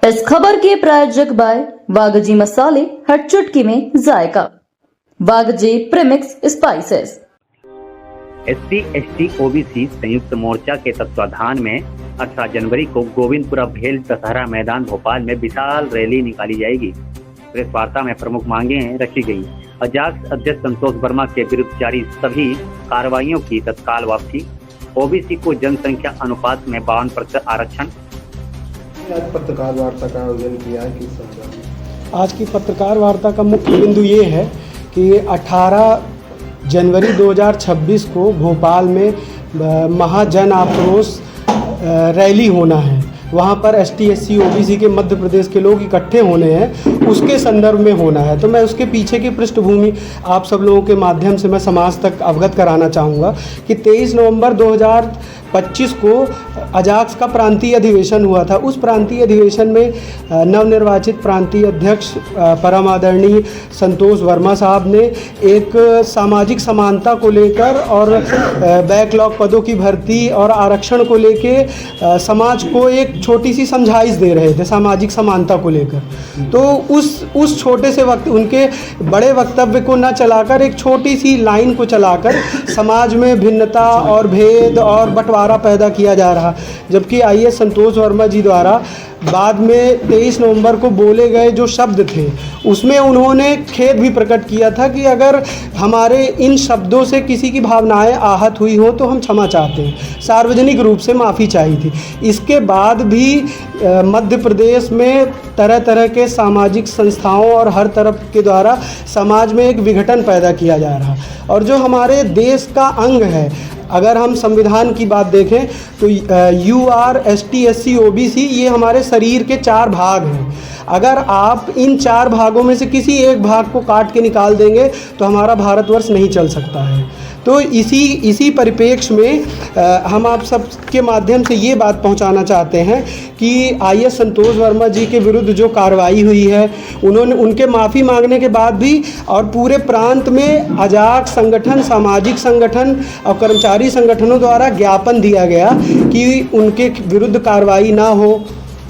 इस खबर के प्रायोजक बाय वागजी मसाले, हर चुटकी में जायका। Vagji premix spices. SC ST OBC संयुक्त मोर्चा के तत्वाधान में 18 जनवरी को गोविंदपुरा भेल दशहरा मैदान भोपाल में विशाल रैली निकाली जाएगी। प्रेस वार्ता में प्रमुख मांगें रखी गई। अजाक्स अध्यक्ष संतोष वर्मा के विरुद्ध जारी सभी कार्रवाइयों की तत्काल वापसी, OBC को जनसंख्या अनुपात में 52% आरक्षण। आज पत्रकार वार्ता का आयोजन किया है, किस संदर्भ में? आज की पत्रकार वार्ता का मुख्य बिंदु ये है कि 18 जनवरी 2026 को भोपाल में महाजन आक्रोश रैली होना है। वहाँ पर ST SC OBC के मध्य प्रदेश के लोग इकट्ठे होने हैं, उसके संदर्भ में होना है। तो मैं उसके पीछे की पृष्ठभूमि आप सब लोगों के माध्यम से मैं समाज तक अवगत कराना चाहूँगा कि 23 नवंबर 2025 को अजाक्स का प्रांतीय अधिवेशन हुआ था। उस प्रांतीय अधिवेशन में नवनिर्वाचित प्रांतीय अध्यक्ष परम आदरणीय संतोष वर्मा साहब ने एक सामाजिक समानता को लेकर और बैकलॉग पदों की भर्ती और आरक्षण को लेके समाज को एक छोटी सी समझाइश दे रहे थे सामाजिक समानता को लेकर। तो उस छोटे से वक्त उनके बड़े वक्तव्य को न चलाकर एक छोटी सी लाइन को चलाकर समाज में भिन्नता और भेद और बंटवारा पैदा किया जा रहा। जबकि IAS संतोष वर्मा जी द्वारा बाद में 23 नवंबर को बोले गए जो शब्द थे उसमें उन्होंने खेद भी प्रकट किया था कि अगर हमारे इन शब्दों से किसी की भावनाएं आहत हुई हो तो हम क्षमा चाहते हैं, सार्वजनिक रूप से माफ़ी चाहिए थी। इसके बाद भी मध्य प्रदेश में तरह तरह के सामाजिक संस्थाओं और हर तरफ के द्वारा समाज में एक विघटन पैदा किया जा रहा। और जो हमारे देश का अंग है, अगर हम संविधान की बात देखें तो UR ST SC OBC ये हमारे शरीर के 4 भाग हैं। अगर आप इन 4 भागों में से किसी एक भाग को काट के निकाल देंगे तो हमारा भारतवर्ष नहीं चल सकता है। तो इसी परिप्रेक्ष्य में हम आप सब के माध्यम से ये बात पहुंचाना चाहते हैं कि IAS संतोष वर्मा जी के विरुद्ध जो कार्रवाई हुई है, उनके माफ़ी मांगने के बाद भी और पूरे प्रांत में अजाक्स संगठन, सामाजिक संगठन और कर्मचारी संगठनों द्वारा ज्ञापन दिया गया कि उनके विरुद्ध कार्रवाई ना हो,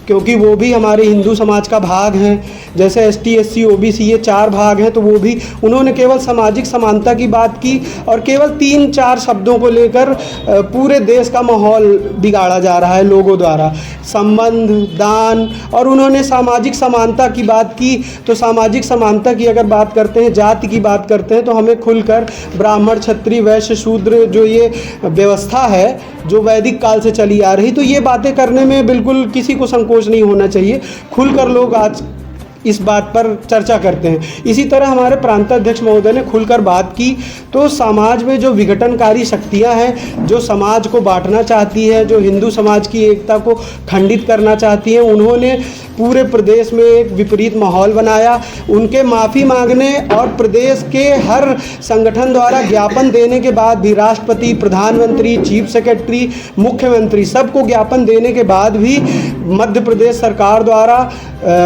क्योंकि वो भी हमारे हिंदू समाज का भाग हैं। जैसे ST SC OBC ये 4 भाग हैं, तो वो भी उन्होंने केवल सामाजिक समानता की बात की और केवल 3-4 शब्दों को लेकर पूरे देश का माहौल बिगाड़ा जा रहा है लोगों द्वारा। संबंध, दान और उन्होंने सामाजिक समानता की बात की। तो सामाजिक समानता की अगर बात करते हैं, जाति की बात करते हैं, तो हमें खुलकर ब्राह्मण, क्षत्रिय, वैश्य, शूद्र जो ये व्यवस्था है जो वैदिक काल से चली आ रही, तो ये बातें करने में बिल्कुल किसी को संकोच नहीं होना चाहिए। खुलकर लोग आज इस बात पर चर्चा करते हैं। इसी तरह हमारे प्रांताध्यक्ष महोदय ने खुलकर बात की। तो समाज में जो विघटनकारी शक्तियां हैं, जो समाज को बांटना चाहती है, जो हिंदू समाज की एकता को खंडित करना चाहती हैं, उन्होंने पूरे प्रदेश में एक विपरीत माहौल बनाया। उनके माफ़ी मांगने और प्रदेश के हर संगठन द्वारा ज्ञापन देने के बाद भी, राष्ट्रपति, प्रधानमंत्री, चीफ सेक्रेटरी, मुख्यमंत्री सबको ज्ञापन देने के बाद भी मध्य प्रदेश सरकार द्वारा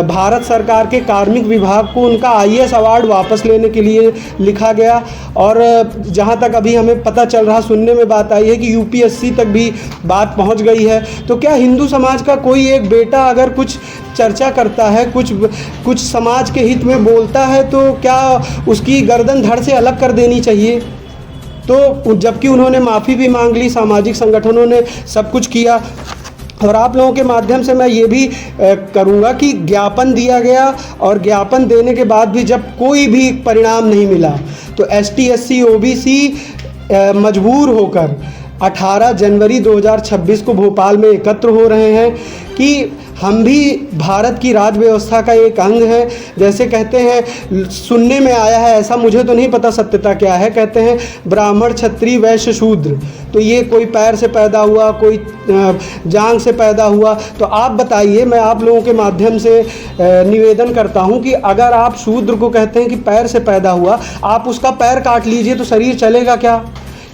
भारत सरकार के कार्मिक विभाग को उनका IAS अवार्ड वापस लेने के लिए लिखा गया। और जहां तक अभी हमें पता चल रहा, सुनने में बात आई है कि UPSC तक भी बात पहुंच गई है। तो क्या हिंदू समाज का कोई एक बेटा अगर कुछ चर्चा करता है, कुछ समाज के हित में बोलता है, तो क्या उसकी गर्दन धड़ से अलग कर देनी चाहिए? तो जबकि उन्होंने माफ़ी भी मांग ली, सामाजिक संगठनों ने सब कुछ किया। और आप लोगों के माध्यम से मैं ये भी करूँगा कि ज्ञापन दिया गया और ज्ञापन देने के बाद भी जब कोई भी परिणाम नहीं मिला, तो ST SC OBC मजबूर होकर 18 जनवरी 2026 को भोपाल में एकत्र हो रहे हैं कि हम भी भारत की राज व्यवस्था का एक अंग है। जैसे कहते हैं, सुनने में आया है, ऐसा मुझे तो नहीं पता सत्यता क्या है, कहते हैं ब्राह्मण, क्षत्रिय, वैश्य, शूद्र। तो ये कोई पैर से पैदा हुआ, कोई जांग से पैदा हुआ। तो आप बताइए, मैं आप लोगों के माध्यम से निवेदन करता हूँ कि अगर आप शूद्र को कहते हैं कि पैर से पैदा हुआ, आप उसका पैर काट लीजिए तो शरीर चलेगा क्या?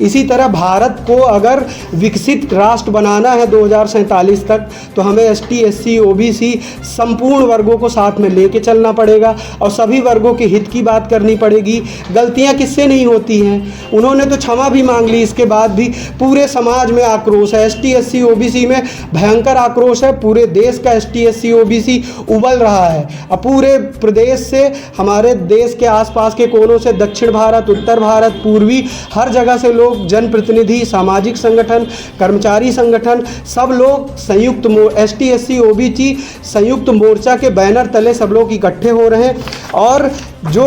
इसी तरह भारत को अगर विकसित राष्ट्र बनाना है 2047 तक, तो हमें ST SC OBC संपूर्ण वर्गों को साथ में लेके चलना पड़ेगा और सभी वर्गों के हित की बात करनी पड़ेगी। गलतियां किससे नहीं होती हैं, उन्होंने तो क्षमा भी मांग ली, इसके बाद भी पूरे समाज में आक्रोश है। ST SC OBC में भयंकर आक्रोश है, पूरे देश का ST SC OBC उबल रहा है। अब पूरे प्रदेश से, हमारे देश के आसपास के कोनों से, दक्षिण भारत, उत्तर भारत, पूर्वी, हर जगह से लोग, जनप्रतिनिधि, सामाजिक संगठन, कर्मचारी संगठन, सब लोग संयुक्त ST SC OBC संयुक्त मोर्चा के बैनर तले सब लोग इकट्ठे हो रहे हैं। और जो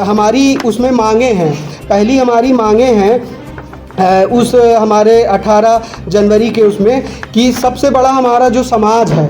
हमारी उसमें मांगे हैं, पहली हमारी मांगे हैं उस हमारे 18 जनवरी के उसमें, कि सबसे बड़ा हमारा जो समाज है,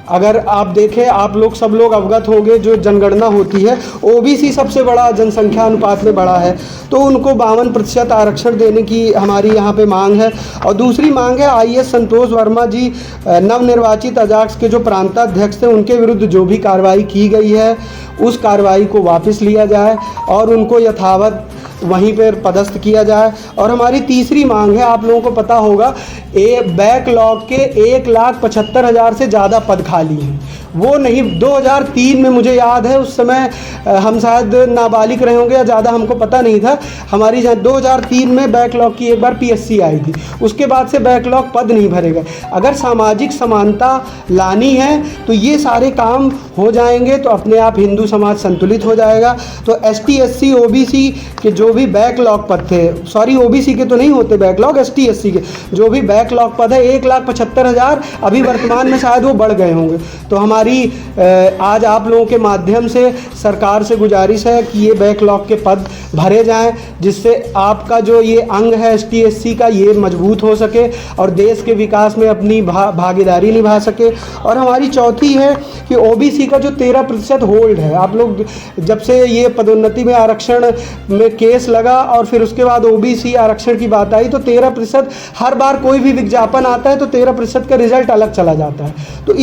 अगर आप देखें, आप लोग सब लोग अवगत होंगे, जो जनगणना होती है OBC सबसे बड़ा जनसंख्या अनुपात में बड़ा है, तो उनको 52% आरक्षण देने की हमारी यहाँ पे मांग है। और दूसरी मांग है IAS संतोष वर्मा जी, नवनिर्वाचित अजाक्स के जो प्रांताध्यक्ष थे, उनके विरुद्ध जो भी कार्रवाई की गई है उस कार्रवाई को वापस लिया जाए और उनको यथावत वहीं पर पदस्थ किया जाए। और हमारी तीसरी मांग है, आप लोगों को पता होगा, बैकलॉग के 1,75,000 से ज़्यादा पद खाली हैं, वो नहीं, 2003 में मुझे याद है, उस समय हम शायद नाबालिग रहे होंगे या ज़्यादा हमको पता नहीं था, हमारी 2003 में बैकलॉग की एक बार PSC आई थी, उसके बाद से बैकलॉग पद नहीं भरे गए। अगर सामाजिक समानता लानी है तो ये सारे काम हो जाएंगे, तो अपने आप हिंदू समाज संतुलित हो जाएगा। तो ST SC OBC के जो भी बैकलॉग पद थे, सॉरी OBC के तो नहीं होते बैकलॉग, ST SC के जो भी बैकलॉग पद है 1,75,000, अभी वर्तमान में शायद वो बढ़ गए होंगे। तो हमारी आज आप लोगों के माध्यम से सरकार से गुजारिश है कि ये बैकलॉग के पद भरे जाएं, जिससे आपका जो ये अंग है ST SC का, ये मजबूत हो सके और देश के विकास में अपनी भागीदारी निभा सके। और हमारी चौथी है कि OBC का जो 13% होल्ड है, आप लोग जब से ये पदोन्नति में आरक्षण में केस लगा और फिर उसके बाद OBC आरक्षण की बात आई, तो 13%, हर बार कोई भी विज्ञापन आता है तो 13% का रिजल्ट अलग चला जाता है। तो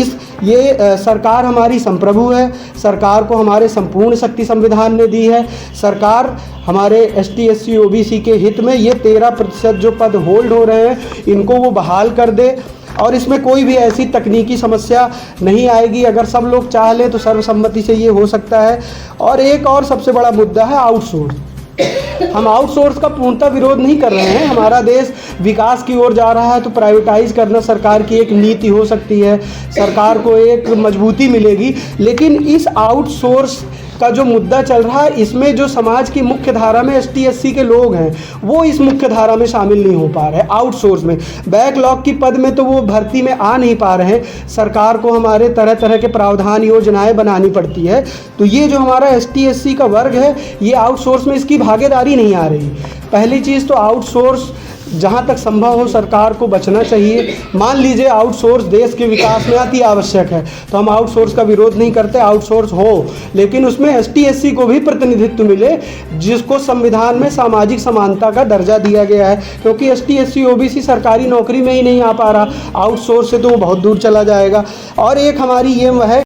ये सरकार हमारी संप्रभु है, सरकार को हमारे संपूर्ण शक्ति संविधान ने दी है। सरकार हमारे ST SC OBC के हित में ये 13% जो पद होल्ड हो रहे हैं, इनको वो बहाल कर दे और इसमें कोई भी ऐसी तकनीकी समस्या नहीं आएगी। अगर सब लोग चाह लें तो सर्वसम्मति से ये हो सकता है। और एक और सबसे बड़ा मुद्दा है आउटसोर्स। हम आउटसोर्स का पूर्णतः विरोध नहीं कर रहे हैं, हमारा देश विकास की ओर जा रहा है, तो प्राइवेटाइज करना सरकार की एक नीति हो सकती है, सरकार को एक मजबूती मिलेगी। लेकिन इस आउटसोर्स का जो मुद्दा चल रहा है, इसमें जो समाज की मुख्य धारा में ST SC के लोग हैं, वो इस मुख्य धारा में शामिल नहीं हो पा रहे हैं। आउटसोर्स में बैकलॉग की पद में तो वो भर्ती में आ नहीं पा रहे हैं। सरकार को हमारे तरह तरह के प्रावधान, योजनाएं बनानी पड़ती है। तो ये जो हमारा ST SC का वर्ग है, ये आउटसोर्स में इसकी भागीदारी नहीं आ रही। पहली चीज़ तो आउटसोर्स जहाँ तक संभव हो सरकार को बचना चाहिए। मान लीजिए आउटसोर्स देश के विकास में अति आवश्यक है, तो हम आउटसोर्स का विरोध नहीं करते, आउटसोर्स हो, लेकिन उसमें ST SC को भी प्रतिनिधित्व मिले, जिसको संविधान में सामाजिक समानता का दर्जा दिया गया है। क्योंकि ST SC OBC सरकारी नौकरी में ही नहीं आ पा रहा, आउटसोर्स से तो वो बहुत दूर चला जाएगा। और एक हमारी ये है